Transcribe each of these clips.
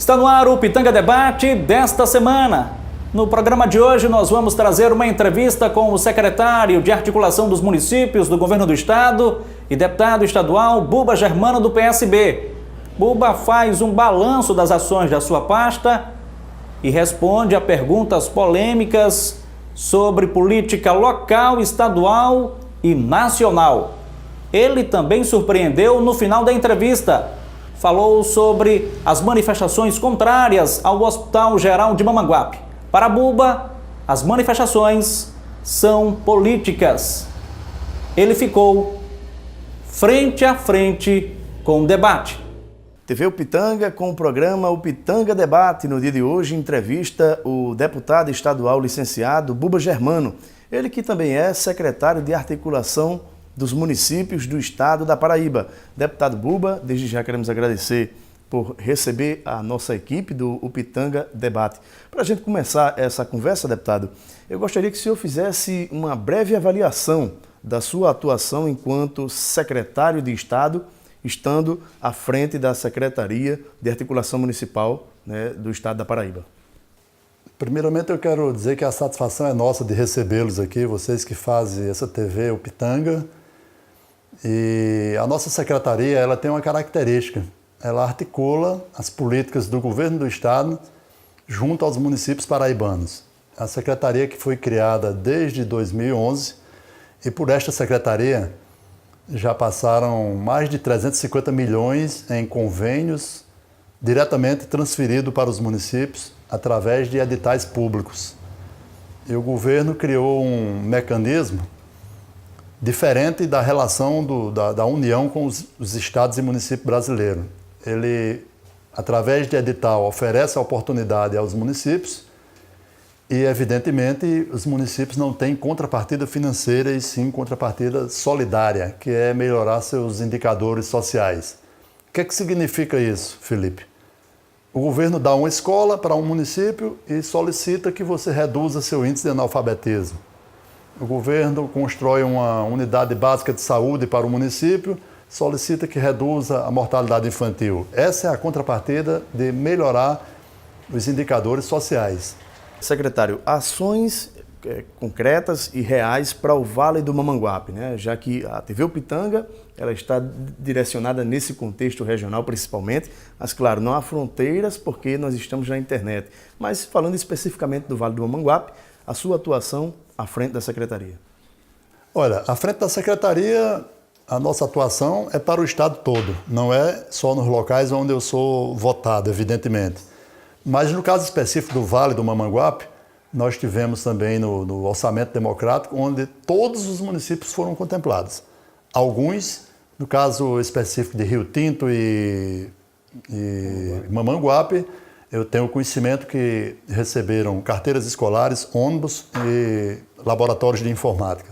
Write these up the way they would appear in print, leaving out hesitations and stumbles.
Está no ar o Pitanga Debate desta semana. No programa de hoje nós vamos trazer uma entrevista com o secretário de Articulação dos Municípios do Governo do Estado e deputado estadual Buba Germano do PSB. Buba faz um balanço das ações da sua pasta e responde a perguntas polêmicas sobre política local, estadual e nacional. Ele também surpreendeu no final da entrevista. Falou sobre as manifestações contrárias ao Hospital Geral de Mamanguape. Para Buba, as manifestações são políticas. Ele ficou frente a frente com o debate. TV Pitanga com o programa O Pitanga Debate. No dia de hoje, entrevista o deputado estadual licenciado Buba Germano. Ele que também é secretário de Articulação dos Municípios do Estado da Paraíba. Deputado Buba, desde já queremos agradecer por receber a nossa equipe do Pitanga Debate. Para a gente começar essa conversa, deputado, eu gostaria que o senhor fizesse uma breve avaliação da sua atuação enquanto secretário de Estado, estando à frente da Secretaria de Articulação Municipal, do Estado da Paraíba. Primeiramente, eu quero dizer que a satisfação é nossa de recebê-los aqui, vocês que fazem essa TV, o Pitanga. E a nossa secretaria, ela tem uma característica. Ela articula as políticas do governo do Estado junto aos municípios paraibanos. A secretaria que foi criada desde 2011 e por esta secretaria já passaram mais de 350 milhões em convênios diretamente transferidos para os municípios através de editais públicos. E o governo criou um mecanismo diferente da relação da União com os estados e municípios brasileiros. Ele, através de edital, oferece a oportunidade aos municípios e, evidentemente, os municípios não têm contrapartida financeira e sim contrapartida solidária, que é melhorar seus indicadores sociais. O que é que significa isso, Felipe? O governo dá uma escola para um município e solicita que você reduza seu índice de analfabetismo. O governo constrói uma unidade básica de saúde para o município, solicita que reduza a mortalidade infantil. Essa é a contrapartida de melhorar os indicadores sociais. Secretário, ações concretas e reais para o Vale do Mamanguape, já que a TV Pitanga ela está direcionada nesse contexto regional principalmente, mas claro, não há fronteiras porque nós estamos na internet. Mas falando especificamente do Vale do Mamanguape, a sua atuação à frente da Secretaria. Olha, à frente da Secretaria, a nossa atuação é para o Estado todo, não é só nos locais onde eu sou votado, evidentemente. Mas no caso específico do Vale do Mamanguape, nós tivemos também no Orçamento Democrático, onde todos os municípios foram contemplados. Alguns, no caso específico de Rio Tinto e Mamanguape, eu tenho conhecimento que receberam carteiras escolares, ônibus e laboratórios de informática.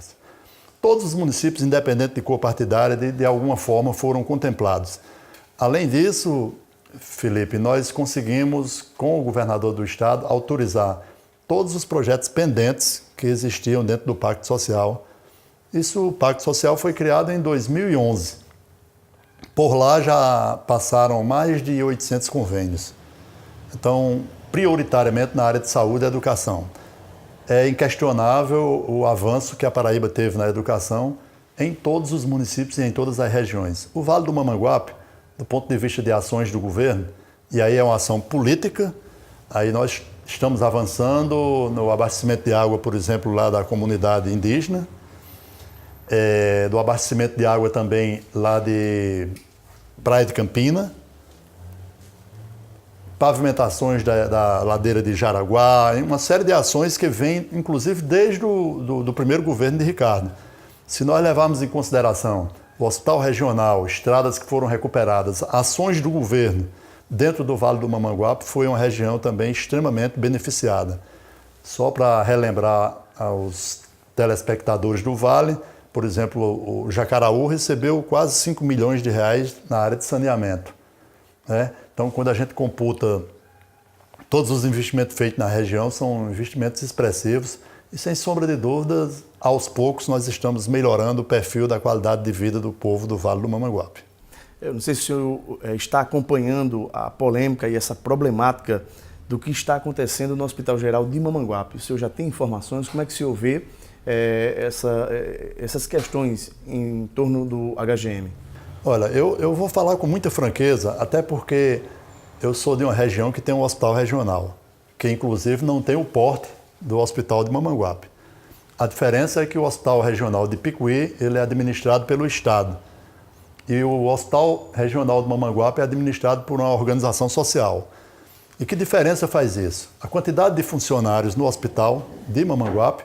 Todos os municípios, independente de cor partidária, de alguma forma foram contemplados. Além disso, Felipe, nós conseguimos, com o governador do estado, autorizar todos os projetos pendentes que existiam dentro do Pacto Social. O Pacto Social foi criado em 2011. Por lá já passaram mais de 800 convênios. Então, prioritariamente na área de saúde e educação. É inquestionável o avanço que a Paraíba teve na educação em todos os municípios e em todas as regiões. O Vale do Mamanguape, do ponto de vista de ações do governo, e aí é uma ação política, aí nós estamos avançando no abastecimento de água, por exemplo, lá da comunidade indígena, do abastecimento de água também lá de Praia de Campina, pavimentações da ladeira de Jaraguá, uma série de ações que vêm, inclusive, desde o primeiro governo de Ricardo. Se nós levarmos em consideração o hospital regional, estradas que foram recuperadas, ações do governo dentro do Vale do Mamanguape, foi uma região também extremamente beneficiada. Só para relembrar aos telespectadores do Vale, por exemplo, o Jacaraú recebeu quase 5 milhões de reais na área de saneamento. Então, quando a gente computa todos os investimentos feitos na região, são investimentos expressivos e, sem sombra de dúvidas, aos poucos nós estamos melhorando o perfil da qualidade de vida do povo do Vale do Mamanguape. Eu não sei se o senhor está acompanhando a polêmica e essa problemática do que está acontecendo no Hospital Geral de Mamanguape. O senhor já tem informações? Como é que o senhor vê essas questões em torno do HGM? Olha, eu vou falar com muita franqueza, até porque eu sou de uma região que tem um hospital regional, que inclusive não tem o porte do Hospital de Mamanguape. A diferença é que o Hospital Regional de Picuí ele é administrado pelo Estado e o Hospital Regional de Mamanguape é administrado por uma organização social. E que diferença faz isso? A quantidade de funcionários no Hospital de Mamanguape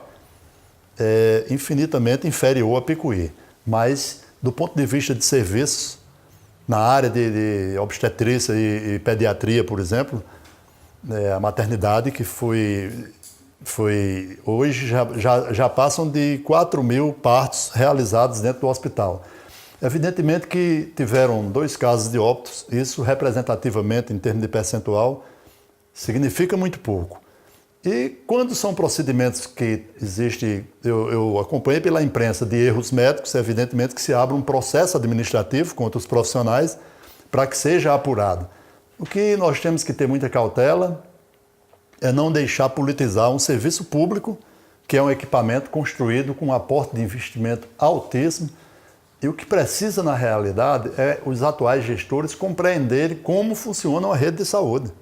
é infinitamente inferior a Picuí, mas do ponto de vista de serviços, na área de obstetrícia e pediatria, por exemplo, a maternidade que hoje já passam de 4.000 partos realizados dentro do hospital. Evidentemente que tiveram 2 casos de óbitos, isso representativamente em termos de percentual significa muito pouco. E quando são procedimentos que existe, eu acompanhei pela imprensa de erros médicos, evidentemente que se abre um processo administrativo contra os profissionais para que seja apurado. O que nós temos que ter muita cautela é não deixar politizar um serviço público, que é um equipamento construído com um aporte de investimento altíssimo, e o que precisa na realidade é os atuais gestores compreenderem como funciona a rede de saúde.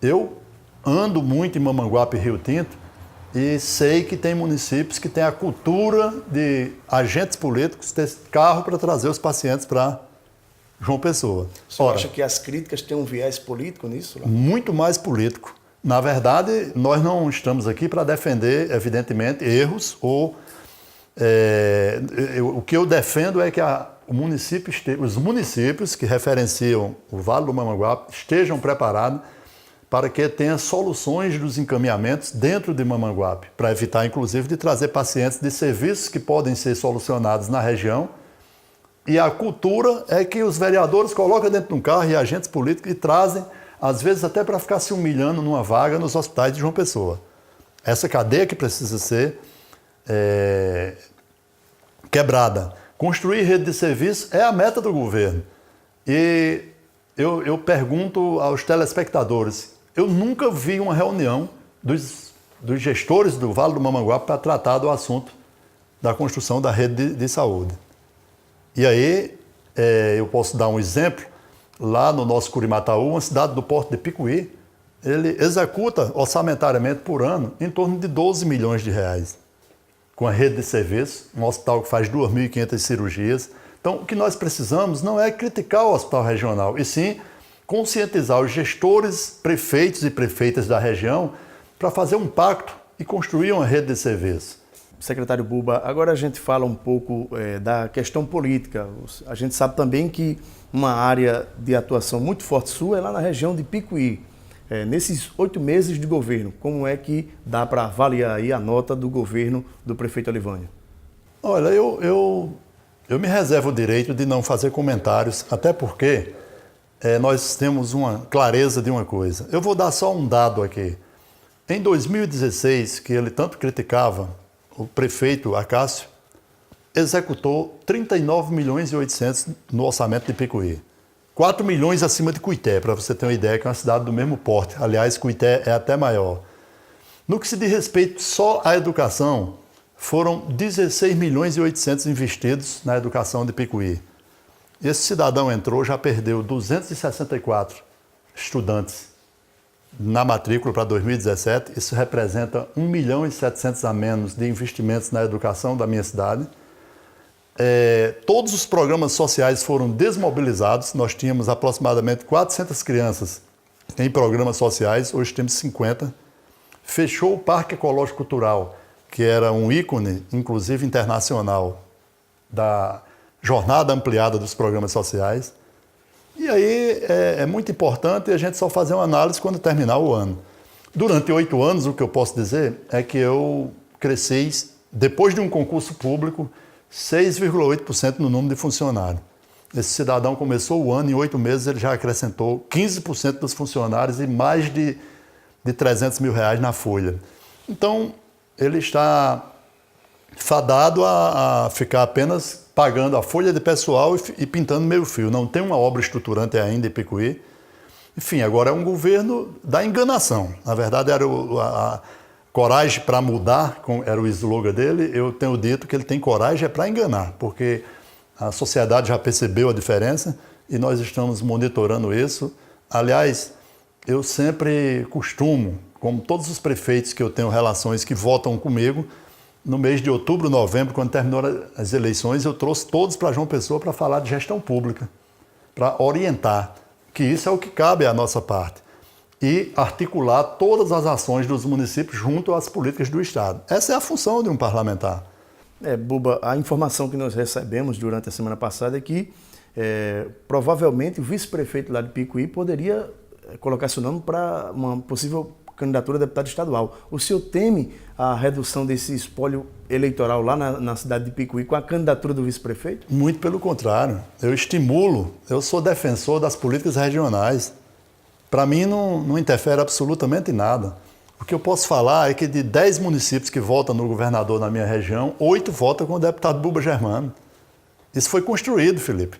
Eu ando muito em Mamanguape e Rio Tinto e sei que tem municípios que têm a cultura de agentes políticos ter carro para trazer os pacientes para João Pessoa. O senhor acha que as críticas têm um viés político nisso? Muito mais político. Na verdade, nós não estamos aqui para defender, evidentemente, erros ou... o que eu defendo é que os municípios que referenciam o Vale do Mamanguape estejam preparados para que tenha soluções dos encaminhamentos dentro de Mamanguape, para evitar, inclusive, de trazer pacientes de serviços que podem ser solucionados na região. E a cultura é que os vereadores colocam dentro de um carro e agentes políticos e trazem, às vezes até para ficar se humilhando numa vaga nos hospitais de João Pessoa. Essa cadeia que precisa ser quebrada. Construir rede de serviço é a meta do governo. E eu pergunto aos telespectadores, eu nunca vi uma reunião dos gestores do Vale do Mamanguape para tratar do assunto da construção da rede de saúde. E aí, eu posso dar um exemplo, lá no nosso Curimataú, uma cidade do porto de Picuí, ele executa orçamentariamente por ano em torno de 12 milhões de reais, com a rede de serviço, um hospital que faz 2.500 cirurgias. Então, o que nós precisamos não é criticar o hospital regional, e sim conscientizar os gestores, prefeitos e prefeitas da região para fazer um pacto e construir uma rede de serviço. Secretário Buba, agora a gente fala um pouco da questão política. A gente sabe também que uma área de atuação muito forte sua é lá na região de Picuí. Nesses 8 meses de governo, como é que dá para avaliar aí a nota do governo do prefeito Olivânio? Olha, eu me reservo o direito de não fazer comentários, até porque nós temos uma clareza de uma coisa. Eu vou dar só um dado aqui. Em 2016, que ele tanto criticava, o prefeito Acácio executou 39.800.000 no orçamento de Picuí. 4 milhões acima de Cuité, para você ter uma ideia, que é uma cidade do mesmo porte. Aliás, Cuité é até maior. No que se diz respeito só à educação, foram 16.800.000 investidos na educação de Picuí. Esse cidadão entrou, já perdeu 264 estudantes na matrícula para 2017. Isso representa 1.700.000 a menos de investimentos na educação da minha cidade. Todos os programas sociais foram desmobilizados. Nós tínhamos aproximadamente 400 crianças em programas sociais, hoje temos 50. Fechou o Parque Ecológico Cultural, que era um ícone, inclusive internacional, da jornada ampliada dos programas sociais. E aí é muito importante a gente só fazer uma análise quando terminar o ano. Durante 8 anos, o que eu posso dizer é que eu cresci, depois de um concurso público, 6,8% no número de funcionários. Esse cidadão começou o ano, em 8 meses ele já acrescentou 15% dos funcionários e mais de 300 mil reais na folha. Então, ele está fadado a ficar apenas pagando a folha de pessoal e pintando meio fio. Não tem uma obra estruturante ainda em Picuí. Enfim, agora é um governo da enganação. Na verdade, era a coragem para mudar, era o slogan dele. Eu tenho dito que ele tem coragem para enganar, porque a sociedade já percebeu a diferença e nós estamos monitorando isso. Aliás, eu sempre costumo, como todos os prefeitos que eu tenho relações que votam comigo, no mês de outubro, novembro, quando terminaram as eleições, eu trouxe todos para João Pessoa para falar de gestão pública, para orientar, que isso é o que cabe à nossa parte, e articular todas as ações dos municípios junto às políticas do Estado. Essa é a função de um parlamentar. Buba, a informação que nós recebemos durante a semana passada é que provavelmente o vice-prefeito lá de Picuí poderia colocar seu nome para uma possível candidatura a deputado estadual. O senhor teme a redução desse espólio eleitoral lá na cidade de Picuí com a candidatura do vice-prefeito? Muito pelo contrário. Eu sou defensor das políticas regionais. Para mim não interfere absolutamente nada. O que eu posso falar é que de 10 municípios que votam no governador na minha região, 8 votam com o deputado Buba Germano. Isso foi construído, Felipe.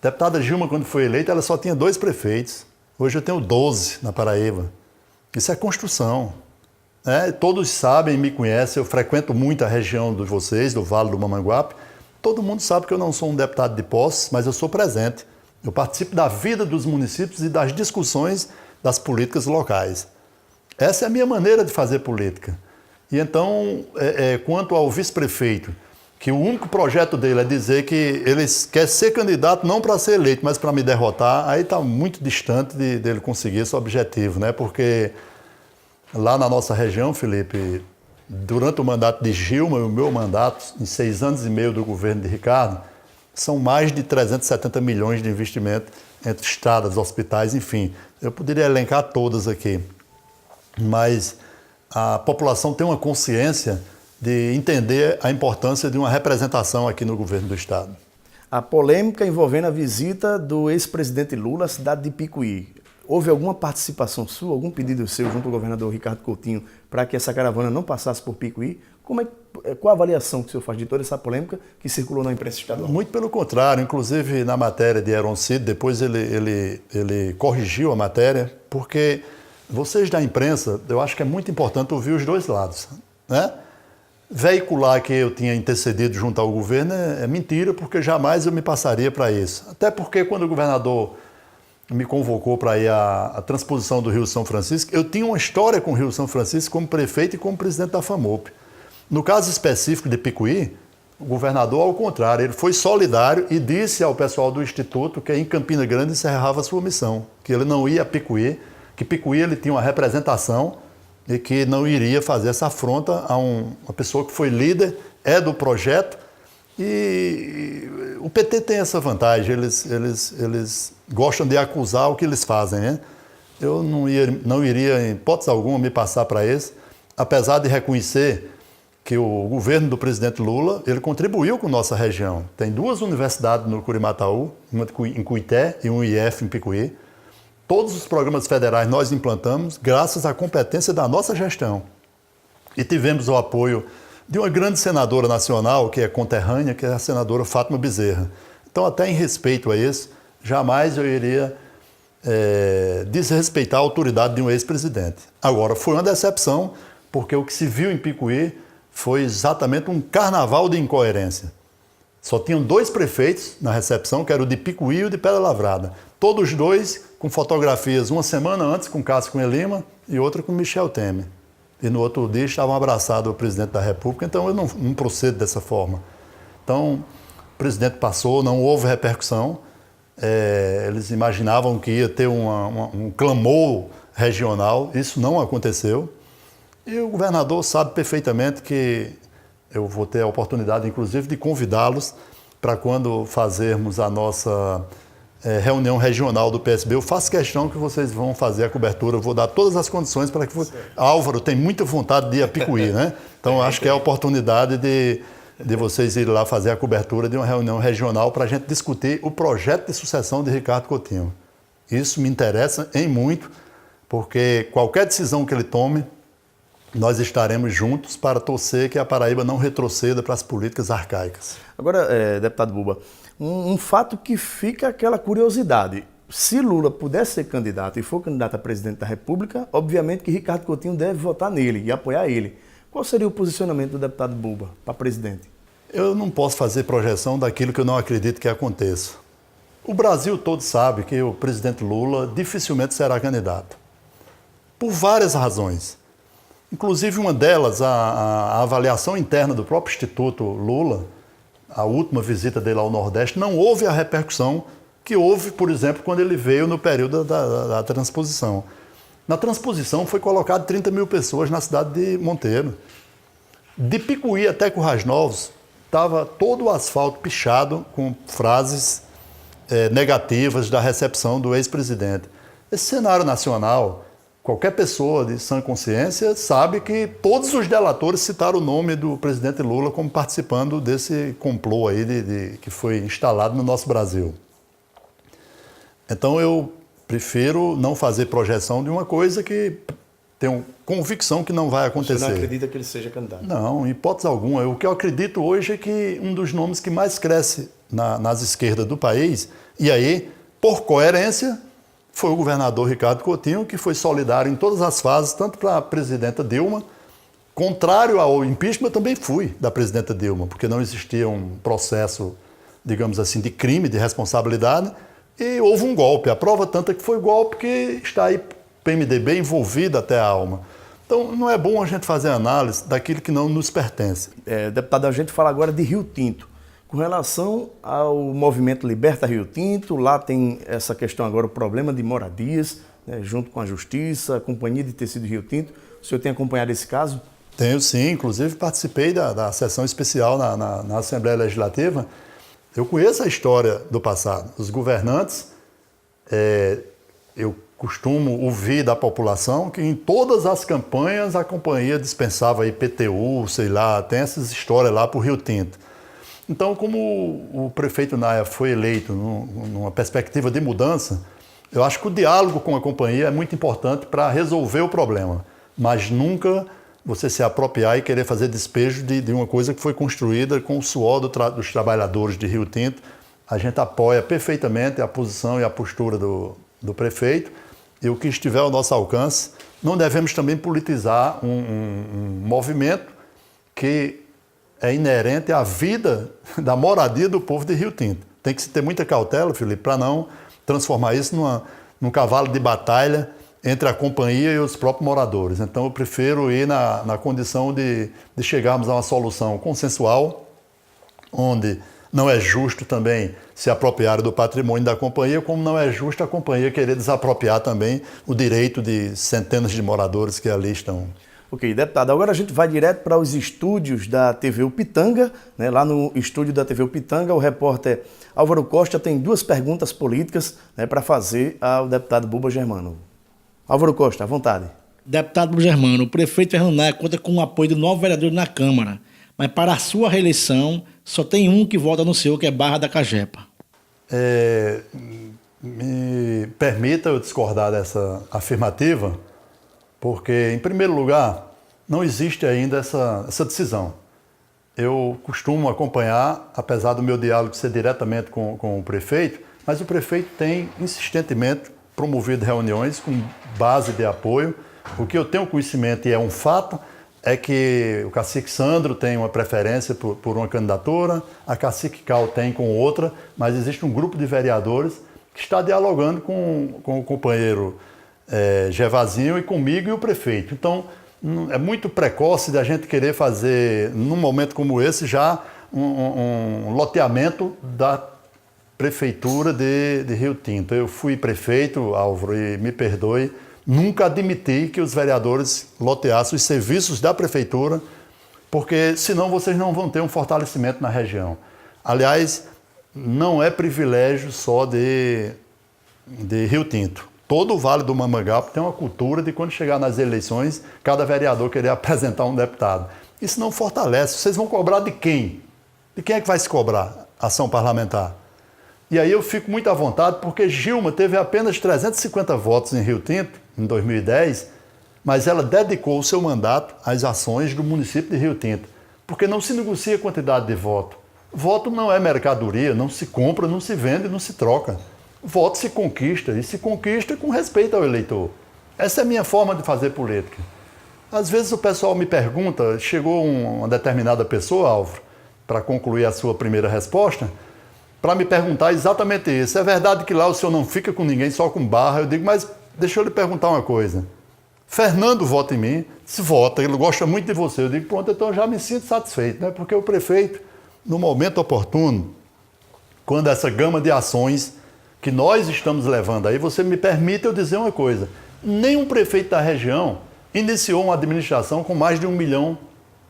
A deputada Gilma, quando foi eleita, ela só tinha 2 prefeitos. Hoje eu tenho 12 na Paraíba. Isso é construção. Todos sabem, me conhecem, eu frequento muito a região de vocês, do Vale do Mamanguape. Todo mundo sabe que eu não sou um deputado de posse, mas eu sou presente. Eu participo da vida dos municípios e das discussões das políticas locais. Essa é a minha maneira de fazer política. E então, quanto ao vice-prefeito, que o único projeto dele é dizer que ele quer ser candidato não para ser eleito, mas para me derrotar, aí está muito distante dele conseguir esse objetivo, né? Porque lá na nossa região, Felipe, durante o mandato de Gilma e o meu mandato, em 6 anos e meio do governo de Ricardo, são mais de 370 milhões de investimento entre estradas, hospitais, enfim. Eu poderia elencar todas aqui, mas a população tem uma consciência de entender a importância de uma representação aqui no governo do Estado. A polêmica envolvendo a visita do ex-presidente Lula à cidade de Picuí. Houve alguma participação sua, algum pedido seu junto ao governador Ricardo Coutinho para que essa caravana não passasse por Picuí? Qual a avaliação que o senhor faz de toda essa polêmica que circulou na imprensa estadual? Muito pelo contrário, inclusive na matéria de Aaron Cid, depois ele corrigiu a matéria, porque vocês da imprensa, eu acho que é muito importante ouvir os dois lados, né? Veicular que eu tinha intercedido junto ao governo é mentira, porque jamais eu me passaria para isso. Até porque quando o governador me convocou para ir à transposição do Rio São Francisco, eu tinha uma história com o Rio São Francisco como prefeito e como presidente da FAMOP. No caso específico de Picuí, o governador, ao contrário, ele foi solidário e disse ao pessoal do Instituto que em Campina Grande encerrava a sua missão, que ele não ia a Picuí, que Picuí ele tinha uma representação e que não iria fazer essa afronta a uma pessoa que foi líder, do projeto. E o PT tem essa vantagem, eles gostam de acusar o que eles fazem, né? Eu não iria, em hipótese alguma, me passar para esse, apesar de reconhecer que o governo do presidente Lula, ele contribuiu com nossa região. Tem 2 universidades no Curimataú, uma em Cuité e um IF em Picuí. Todos os programas federais nós implantamos graças à competência da nossa gestão. E tivemos o apoio de uma grande senadora nacional, que é conterrânea, que é a senadora Fátima Bezerra. Então, até em respeito a isso, jamais eu iria desrespeitar a autoridade de um ex-presidente. Agora, foi uma decepção, porque o que se viu em Picuí foi exatamente um carnaval de incoerência. Só tinham 2 prefeitos na recepção, que era o de Picuí e o de Pedra Lavrada. Todos os 2 com fotografias uma semana antes com Cássio Cunha Lima e outra com Michel Temer. E no outro dia estavam abraçados o presidente da República, então eu não procedo dessa forma. Então, o presidente passou, não houve repercussão. Eles imaginavam que ia ter um clamor regional, isso não aconteceu. E o governador sabe perfeitamente que eu vou ter a oportunidade, inclusive, de convidá-los para quando fazermos a nossa reunião regional do PSB. Eu faço questão que vocês vão fazer a cobertura, eu vou dar todas as condições para que... Álvaro tem muita vontade de ir a Picuí, né? Então, acho que é a oportunidade de vocês irem lá fazer a cobertura de uma reunião regional para a gente discutir o projeto de sucessão de Ricardo Coutinho. Isso me interessa em muito, porque qualquer decisão que ele tome, nós estaremos juntos para torcer que a Paraíba não retroceda para as políticas arcaicas. Agora, deputado Buba, um fato que fica aquela curiosidade. Se Lula puder ser candidato e for candidato a presidente da República, obviamente que Ricardo Coutinho deve votar nele e apoiar ele. Qual seria o posicionamento do deputado Buba para presidente? Eu não posso fazer projeção daquilo que eu não acredito que aconteça. O Brasil todo sabe que o presidente Lula dificilmente será candidato, por várias razões. Inclusive, uma delas, a avaliação interna do próprio Instituto Lula, a última visita dele ao Nordeste, não houve a repercussão que houve, por exemplo, quando ele veio no período da transposição. Na transposição foi colocado 30 mil pessoas na cidade de Monteiro. De Picuí até Currais Novos, estava todo o asfalto pichado com frases negativas da recepção do ex-presidente. Esse cenário nacional, qualquer pessoa de sã consciência sabe que todos os delatores citaram o nome do presidente Lula como participando desse complô aí que foi instalado no nosso Brasil. Então eu prefiro não fazer projeção de uma coisa que tenho convicção que não vai acontecer. Você não acredita que ele seja candidato? Não, em hipótese alguma. O que eu acredito hoje é que um dos nomes que mais cresce nas esquerdas do país, e aí, por coerência, foi o governador Ricardo Coutinho, que foi solidário em todas as fases, tanto para a presidenta Dilma, contrário ao impeachment, eu também fui da presidenta Dilma, porque não existia um processo, digamos assim, de crime, de responsabilidade, e houve um golpe. A prova tanto é que foi golpe que está aí PMDB envolvido até a alma. Então, não é bom a gente fazer análise daquilo que não nos pertence. Deputado, a gente fala agora de Rio Tinto. Com relação ao movimento Liberta Rio Tinto, lá tem essa questão agora, o problema de moradias, né, junto com a Justiça, a Companhia de Tecido Rio Tinto. O senhor tem acompanhado esse caso? Tenho sim, inclusive participei da sessão especial na Assembleia Legislativa. Eu conheço a história do passado. Os governantes, eu costumo ouvir da população que em todas as campanhas a companhia dispensava IPTU, sei lá, tem essas histórias lá para o Rio Tinto. Então, como o prefeito Naia foi eleito numa perspectiva de mudança, eu acho que o diálogo com a companhia é muito importante para resolver o problema, mas nunca você se apropriar e querer fazer despejo de uma coisa que foi construída com o suor dos trabalhadores de Rio Tinto. A gente apoia perfeitamente a posição e a postura do prefeito, e o que estiver ao nosso alcance. Não devemos também politizar um movimento que é inerente à vida da moradia do povo de Rio Tinto. Tem que se ter muita cautela, Felipe, para não transformar isso num cavalo de batalha entre a companhia e os próprios moradores. Então eu prefiro ir na condição de chegarmos a uma solução consensual, onde não é justo também se apropriar do patrimônio da companhia, como não é justo a companhia querer desapropriar também o direito de centenas de moradores que ali estão. Ok, deputado, agora a gente vai direto para os estúdios da TV Upitanga, né? Lá no estúdio da TV Upitanga, o repórter Álvaro Costa tem duas perguntas políticas, né, para fazer ao deputado Buba Germano. Álvaro Costa, à vontade. Deputado Buba Germano, o prefeito Fernando Naia conta com o apoio de 9 vereadores na Câmara, mas para a sua reeleição só tem um que vota no senhor, que é Barra da Cajepa. Me permita eu discordar dessa afirmativa, porque, em primeiro lugar, não existe ainda essa decisão. Eu costumo acompanhar, apesar do meu diálogo ser diretamente com o prefeito, mas o prefeito tem insistentemente promovido reuniões com base de apoio. O que eu tenho conhecimento, e é um fato, é que o cacique Sandro tem uma preferência por uma candidatura, a cacique Cal tem com outra, mas existe um grupo de vereadores que está dialogando com o companheiro Gervasinho e comigo e o prefeito. Então, é muito precoce da gente querer fazer, num momento como esse, já um loteamento da prefeitura de Rio Tinto. Eu fui prefeito, Álvaro, e me perdoe, nunca admiti que os vereadores loteassem os serviços da prefeitura, porque senão vocês não vão ter um fortalecimento na região. Aliás, não é privilégio só de Rio Tinto. Todo o Vale do Mamanguape tem uma cultura de, quando chegar nas eleições, cada vereador querer apresentar um deputado. Isso não fortalece. Vocês vão cobrar de quem? De quem é que vai se cobrar ação parlamentar? E aí eu fico muito à vontade, porque Gilma teve apenas 350 votos em Rio Tinto, em 2010, mas ela dedicou o seu mandato às ações do município de Rio Tinto, porque não se negocia quantidade de voto. Voto não é mercadoria, não se compra, não se vende, não se troca. Voto se conquista, e se conquista com respeito ao eleitor. Essa é a minha forma de fazer política. Às vezes o pessoal me pergunta, chegou uma determinada pessoa, Álvaro, para concluir a sua primeira resposta, para me perguntar exatamente isso. É verdade que lá o senhor não fica com ninguém, só com barra? Eu digo, mas deixa eu lhe perguntar uma coisa. Fernando vota em mim, se vota, ele gosta muito de você. Eu digo, pronto, então eu já me sinto satisfeito, né? Porque o prefeito, no momento oportuno, quando essa gama de ações que nós estamos levando aí, você me permite eu dizer uma coisa, nenhum prefeito da região iniciou uma administração com mais de R$1 milhão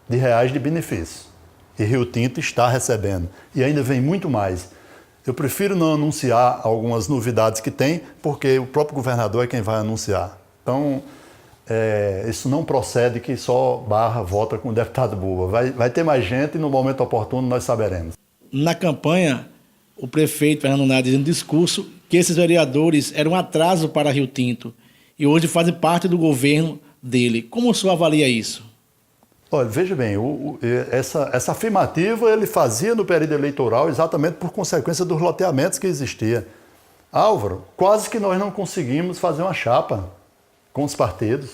de benefício. E Rio Tinto está recebendo. E ainda vem muito mais. Eu prefiro não anunciar algumas novidades que tem, porque o próprio governador é quem vai anunciar. Então, isso não procede que só Barra vota com o deputado Buba. Vai ter mais gente e no momento oportuno nós saberemos. Na campanha, o prefeito Fernando Nada dizia no discurso que esses vereadores eram um atraso para Rio Tinto e hoje fazem parte do governo dele. Como o senhor avalia isso? Olha, veja bem, essa afirmativa ele fazia no período eleitoral exatamente por consequência dos loteamentos que existia. Álvaro, quase que nós não conseguimos fazer uma chapa com os partidos.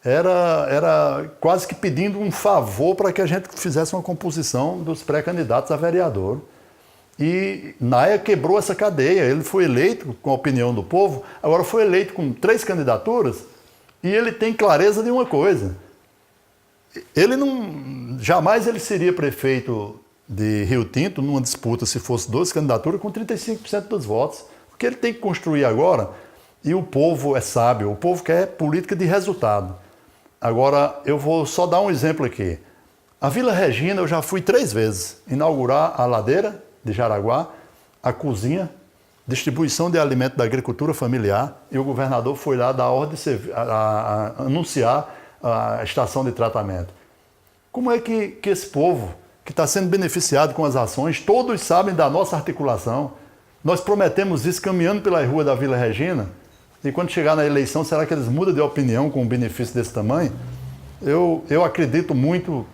Era quase que pedindo um favor para que a gente fizesse uma composição dos pré-candidatos a vereador. E Naia quebrou essa cadeia, ele foi eleito com a opinião do povo, agora foi eleito com 3 candidaturas e ele tem clareza de uma coisa. Jamais ele seria prefeito de Rio Tinto numa disputa, se fosse 12 candidaturas, com 35% dos votos. O que ele tem que construir agora, e o povo é sábio, o povo quer política de resultado. Agora, eu vou só dar um exemplo aqui. A Vila Regina, eu já fui 3 vezes inaugurar a ladeira de Jaraguá, a cozinha, distribuição de alimentos da agricultura familiar, e o governador foi lá dar ordem de anunciar a estação de tratamento. Como é que esse povo, que está sendo beneficiado com as ações, todos sabem da nossa articulação? Nós prometemos isso caminhando pela rua da Vila Regina, e quando chegar na eleição, será que eles mudam de opinião com um benefício desse tamanho? Eu acredito muito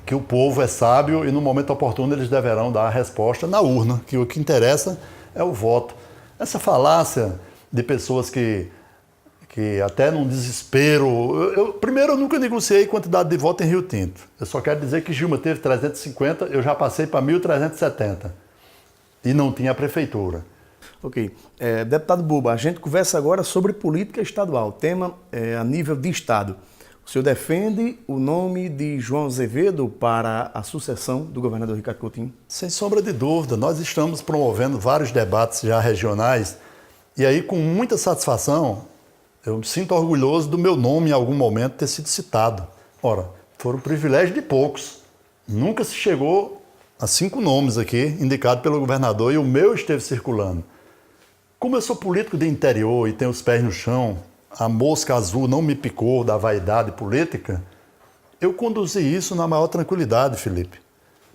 que o povo é sábio e no momento oportuno eles deverão dar a resposta na urna, que o que interessa é o voto. Essa falácia de pessoas que até num desespero... Primeiro, eu nunca negociei quantidade de voto em Rio Tinto. Eu só quero dizer que Gilma teve 350, eu já passei para 1.370. E não tinha a prefeitura. Ok. Deputado Buba, a gente conversa agora sobre política estadual. O tema é a nível de Estado. O senhor defende o nome de João Azevedo para a sucessão do governador Ricardo Coutinho? Sem sombra de dúvida. Nós estamos promovendo vários debates já regionais e aí, com muita satisfação, eu me sinto orgulhoso do meu nome em algum momento ter sido citado. Ora, foram um privilégio de poucos. Nunca se chegou a 5 nomes aqui indicados pelo governador e o meu esteve circulando. Como eu sou político de interior e tenho os pés no chão, a mosca azul não me picou da vaidade política, eu conduzi isso na maior tranquilidade, Felipe.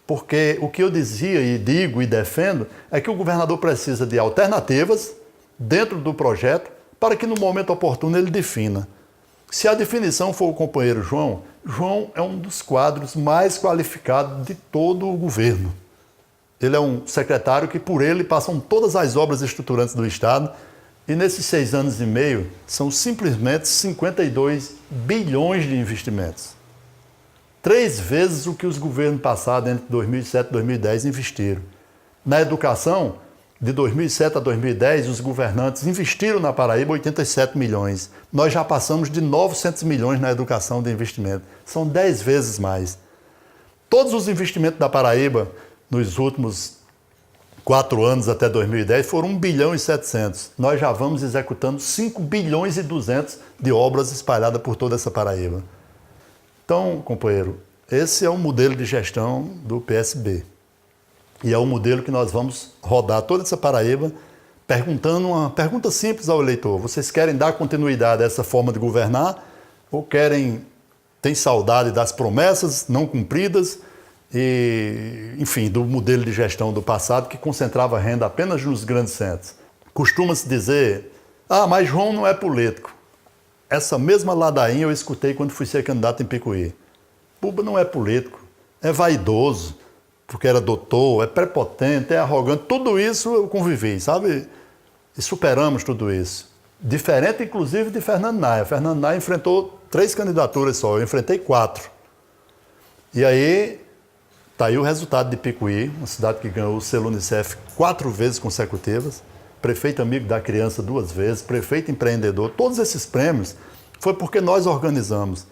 Porque o que eu dizia e digo e defendo é que o governador precisa de alternativas dentro do projeto para que no momento oportuno ele defina. Se a definição for o companheiro João, João é um dos quadros mais qualificados de todo o governo. Ele é um secretário que por ele passam todas as obras estruturantes do Estado e nesses 6 anos e meio são simplesmente 52 bilhões de investimentos. 3 vezes o que os governos passados entre 2007 e 2010 investiram. Na educação, de 2007 a 2010, os governantes investiram na Paraíba 87 milhões. Nós já passamos de 900 milhões na educação de investimento. São 10 vezes mais. Todos os investimentos da Paraíba nos últimos 4 anos até 2010 foram 1 bilhão e 700. Nós já vamos executando 5 bilhões e 200 de obras espalhadas por toda essa Paraíba. Então, companheiro, esse é o modelo de gestão do PSB. E é o modelo que nós vamos rodar toda essa Paraíba perguntando uma pergunta simples ao eleitor. Vocês querem dar continuidade a essa forma de governar ou têm saudade das promessas não cumpridas e, enfim, do modelo de gestão do passado que concentrava a renda apenas nos grandes centros? Costuma-se dizer, mas João não é político. essa mesma ladainha eu escutei quando fui ser candidato em Picuí. Buba não é político, é vaidoso, porque era doutor, é prepotente, é arrogante. Tudo isso eu convivi, sabe? E superamos tudo isso. Diferente, inclusive, de Fernando Naia. Fernando Naia enfrentou 3 candidaturas só, eu enfrentei 4. E aí, está aí o resultado de Picuí, uma cidade que ganhou o selo Unicef 4 vezes consecutivas, prefeito amigo da criança 2 vezes, prefeito empreendedor. Todos esses prêmios foi porque nós organizamos.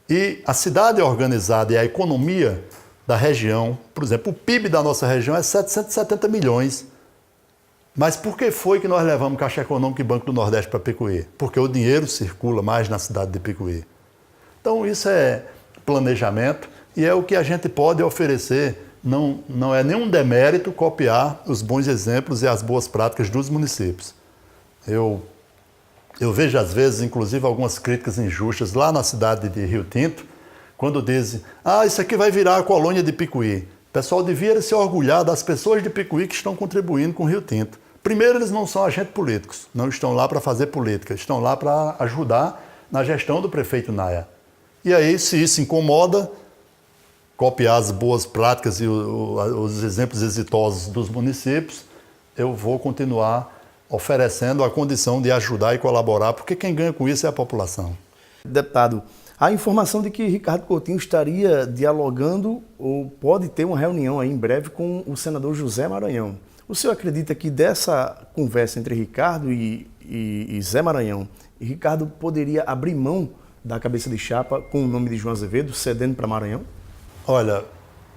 E a cidade é organizada e a economia da região, por exemplo, o PIB da nossa região é 770 milhões. Mas por que foi que nós levamos Caixa Econômica e Banco do Nordeste para Picuí? Porque o dinheiro circula mais na cidade de Picuí. Então isso é planejamento e é o que a gente pode oferecer. Não é nenhum demérito copiar os bons exemplos e as boas práticas dos municípios. Eu vejo às vezes, inclusive, algumas críticas injustas lá na cidade de Rio Tinto, quando dizem, isso aqui vai virar a colônia de Picuí. O pessoal devia se orgulhar das pessoas de Picuí que estão contribuindo com Rio Tinto. Primeiro, eles não são agentes políticos, não estão lá para fazer política, estão lá para ajudar na gestão do prefeito Naia. E aí, se isso incomoda, copiar as boas práticas e os exemplos exitosos dos municípios, eu vou continuar oferecendo a condição de ajudar e colaborar, porque quem ganha com isso é a população. Deputado, a informação de que Ricardo Coutinho estaria dialogando ou pode ter uma reunião aí em breve com o senador José Maranhão. O senhor acredita que dessa conversa entre Ricardo e Zé Maranhão, Ricardo poderia abrir mão da cabeça de chapa com o nome de João Azevedo, cedendo para Maranhão? Olha,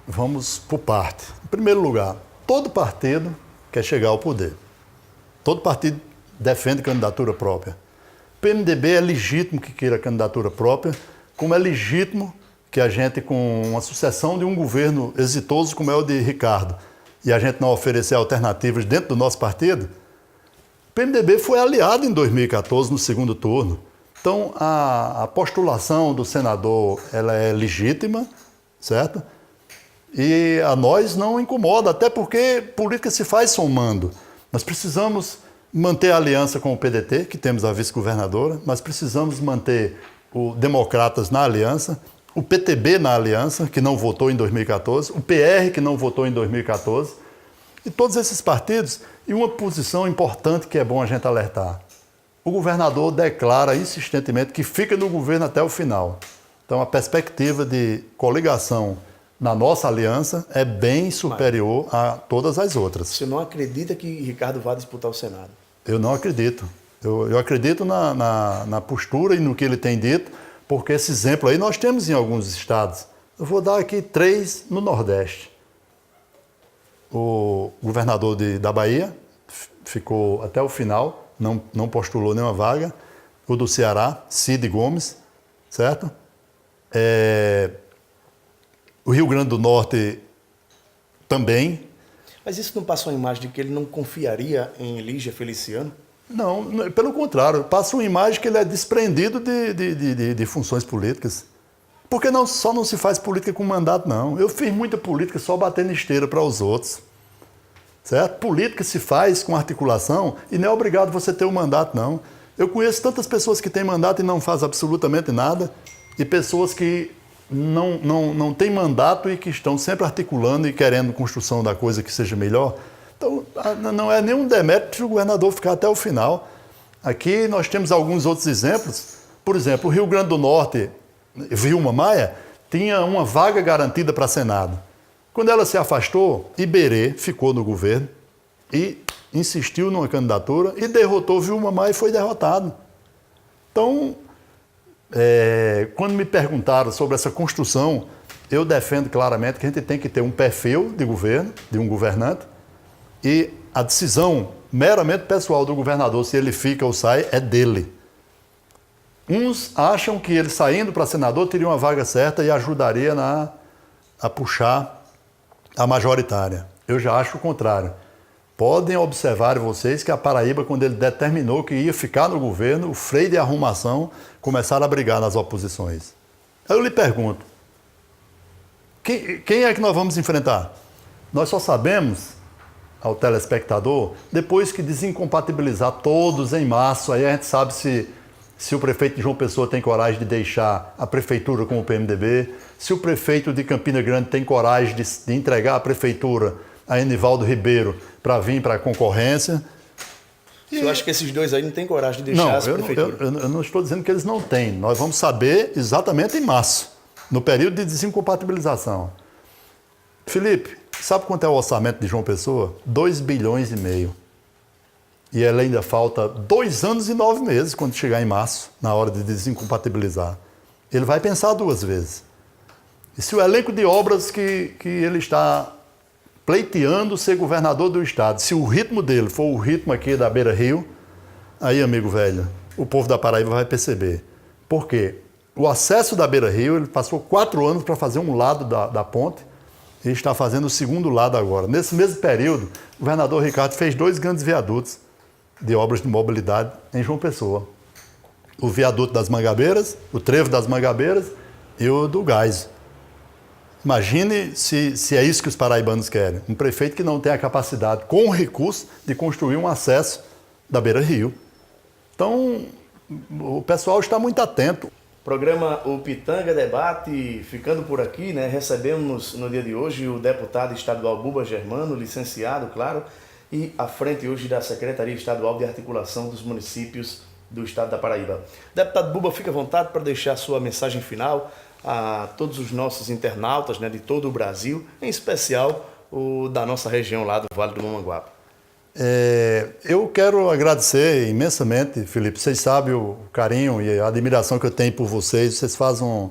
vamos por parte. Em primeiro lugar, todo partido quer chegar ao poder. Todo partido defende candidatura própria. O PMDB é legítimo que queira candidatura própria, como é legítimo que a gente, com uma sucessão de um governo exitoso como é o de Ricardo, e a gente não oferecer alternativas dentro do nosso partido, o PMDB foi aliado em 2014, no segundo turno. Então, a postulação do senador ela é legítima, certo? E a nós não incomoda, até porque política se faz somando. Nós precisamos manter a aliança com o PDT, que temos a vice-governadora, nós precisamos manter o Democratas na aliança, o PTB na aliança, que não votou em 2014, o PR, que não votou em 2014, e todos esses partidos, e uma posição importante que é bom a gente alertar. O governador declara insistentemente que fica no governo até o final. Então, a perspectiva de coligação na nossa aliança é bem superior a todas as outras. Você não acredita que Ricardo vá disputar o Senado? Eu não acredito. Eu acredito na postura e no que ele tem dito, porque esse exemplo aí nós temos em alguns estados. Eu vou dar aqui 3 no Nordeste. O governador da Bahia ficou até o final, não postulou nenhuma vaga. O do Ceará, Cid Gomes, certo? O Rio Grande do Norte também. Mas isso não passa uma imagem de que ele não confiaria em Lígia Feliciano? Não, pelo contrário, passa uma imagem que ele é desprendido de funções políticas. Porque só não se faz política com mandato, não. Eu fiz muita política só batendo esteira para os outros. Certo? Política se faz com articulação e não é obrigado você ter um mandato, não. Eu conheço tantas pessoas que têm mandato e não fazem absolutamente nada, e pessoas que não têm mandato e que estão sempre articulando e querendo construção da coisa que seja melhor. Então, não é nenhum demérito o governador ficar até o final. Aqui nós temos alguns outros exemplos. Por exemplo, o Rio Grande do Norte, Vilma Maia, tinha uma vaga garantida para Senado. Quando ela se afastou, Iberê ficou no governo e insistiu numa candidatura e derrotou Vilma Maia e foi derrotado. Então, quando me perguntaram sobre essa construção, eu defendo claramente que a gente tem que ter um perfil de governo, de um governante, e a decisão meramente pessoal do governador, se ele fica ou sai, é dele. Uns acham que ele saindo para senador teria uma vaga certa e ajudaria a puxar a majoritária. Eu já acho o contrário. Podem observar vocês que a Paraíba, quando ele determinou que ia ficar no governo, o freio de arrumação começaram a brigar nas oposições. Aí eu lhe pergunto, quem é que nós vamos enfrentar? Nós só sabemos, ao telespectador, depois que desincompatibilizar todos em março, aí a gente sabe se se o prefeito de João Pessoa tem coragem de deixar a prefeitura com o PMDB, se o prefeito de Campina Grande tem coragem de entregar a prefeitura a Enivaldo Ribeiro para vir para a concorrência. Eu acho que esses dois aí não têm coragem de deixar essa prefeitura. Eu não estou dizendo que eles não têm. Nós vamos saber exatamente em março, no período de desincompatibilização. Felipe, sabe quanto é o orçamento de João Pessoa? 2,5 bilhões. E ele ainda falta 2 anos e 9 meses quando chegar em março, na hora de desincompatibilizar. Ele vai pensar 2 vezes. E se o elenco de obras que ele está pleiteando ser governador do estado, se o ritmo dele for o ritmo aqui da Beira Rio, aí, amigo velho, o povo da Paraíba vai perceber. Por quê? O acesso da Beira Rio, ele passou 4 anos para fazer um lado da ponte e está fazendo o segundo lado agora. Nesse mesmo período, o governador Ricardo fez 2 grandes viadutos de obras de mobilidade em João Pessoa. O viaduto das Mangabeiras, o trevo das Mangabeiras e o do Gás. Imagine se é isso que os paraibanos querem. Um prefeito que não tem a capacidade, com o recurso, de construir um acesso da Beira Rio. Então, o pessoal está muito atento. Programa O Pitanga Debate, ficando por aqui, né? Recebemos no dia de hoje o deputado estadual Buba Germano, licenciado, claro, e à frente hoje da Secretaria Estadual de Articulação dos Municípios do Estado da Paraíba. Deputado Buba, fique à vontade para deixar a sua mensagem final a todos os nossos internautas, né, de todo o Brasil, em especial o da nossa região lá do Vale do Mamanguape. Eu quero agradecer imensamente, Felipe. Vocês sabem o carinho e a admiração que eu tenho por vocês. Vocês fazem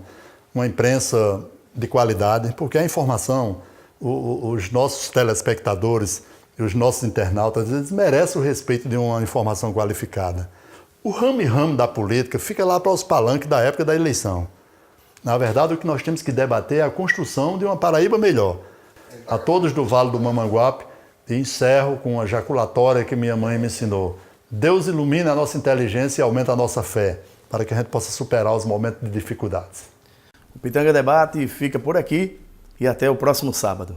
uma imprensa de qualidade, porque a informação, os nossos telespectadores e os nossos internautas, eles merecem o respeito de uma informação qualificada. O ramo da política fica lá para os palanques da época da eleição. Na verdade, o que nós temos que debater é a construção de uma Paraíba melhor. A todos do Vale do Mamanguape, e encerro com a jaculatória que minha mãe me ensinou. Deus ilumina a nossa inteligência e aumenta a nossa fé, para que a gente possa superar os momentos de dificuldades. O Pitanga Debate fica por aqui e até o próximo sábado.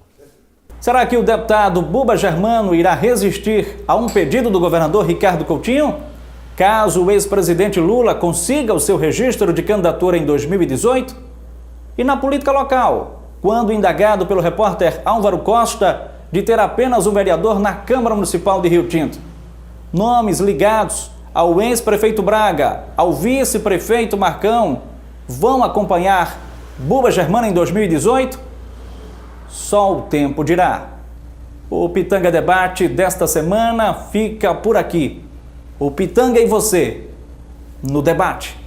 Será que o deputado Buba Germano irá resistir a um pedido do governador Ricardo Coutinho? Caso o ex-presidente Lula consiga o seu registro de candidatura em 2018? E na política local, quando indagado pelo repórter Álvaro Costa de ter apenas um vereador na Câmara Municipal de Rio Tinto, nomes ligados ao ex-prefeito Braga, ao vice-prefeito Marcão, vão acompanhar Buba Germano em 2018? Só o tempo dirá. O Pitanga Debate desta semana fica por aqui. O Pitanga e você, no debate.